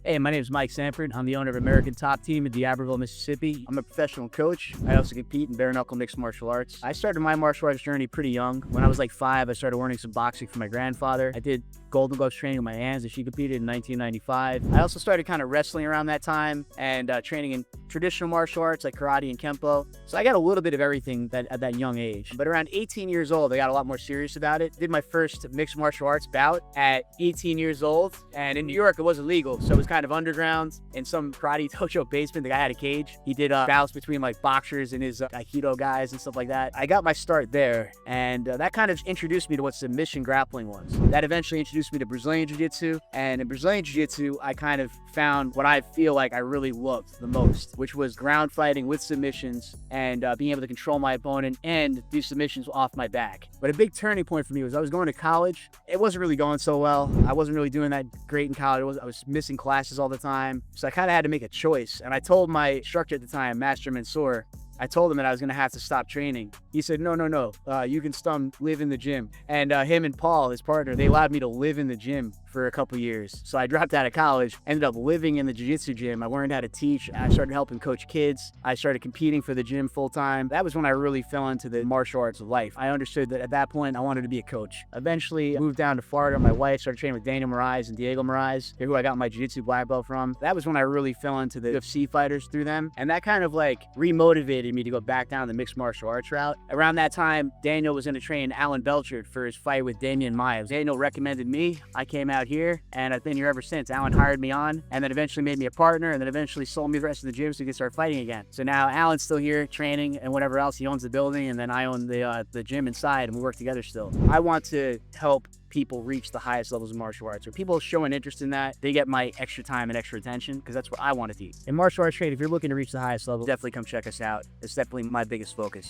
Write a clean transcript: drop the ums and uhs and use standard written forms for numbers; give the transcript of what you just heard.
Hey, my name is Mike Sanford. I'm the owner of American Top Team in D'Iberville, Mississippi. I'm a professional coach. I also compete in bare knuckle mixed martial arts. I started my martial arts journey pretty young. When I was like 5, I started learning some boxing from my grandfather. I did Golden Gloves training with my aunt as she competed in 1995. I also started kind of wrestling around that time and training in traditional martial arts like karate and kempo. So I got a little bit of everything at that young age. But around 18 years old, I got a lot more serious about it. Did my first mixed martial arts bout at 18 years old. And in New York, it wasn't legal. So it was kind of underground in some karate dojo basement. The guy had a cage. He did bouts between like boxers and his Aikido guys and stuff like that. I got my start there. And that kind of introduced me to what submission grappling was. That eventually introduced me to Brazilian Jiu-Jitsu. And in Brazilian Jiu-Jitsu, I kind of found what I feel like I really loved the most, which was ground fighting with submissions and being able to control my opponent and do submissions off my back. But a big turning point for me was I was going to college. It wasn't really going so well. I wasn't really doing that great in college. I was missing classes all the time. So I kind of had to make a choice. And I told my instructor at the time, Master Mansour, I told him that I was going to have to stop training. He said, no, you can live in the gym. And him and Paul, his partner, they allowed me to live in the gym for a couple years. So I dropped out of college, ended up living in the jiu-jitsu gym. I learned how to teach. I started helping coach kids. I started competing for the gym full time. That was when I really fell into the martial arts of life. I understood that at that point, I wanted to be a coach. Eventually, I moved down to Florida. My wife started training with Daniel Moraes and Diego Moraes. They're who I got my jiu-jitsu black belt from. That was when I really fell into the UFC fighters through them. And that kind of like remotivated me to go back down the mixed martial arts route. Around that time, Daniel was going to train Alan Belchard for his fight with Damian Maia. Daniel recommended me. I came out here, and I've been here ever since. Alan hired me on, and then eventually made me a partner, and then eventually sold me the rest of the gym so we could start fighting again. So now Alan's still here training and whatever else. He owns the building, and then I own the gym inside, and we work together still. I want to help people reach the highest levels of martial arts. Or people show an interest in that, they get my extra time and extra attention because that's what I want to teach. In martial arts training, if you're looking to reach the highest level, definitely come check us out. It's definitely my biggest focus.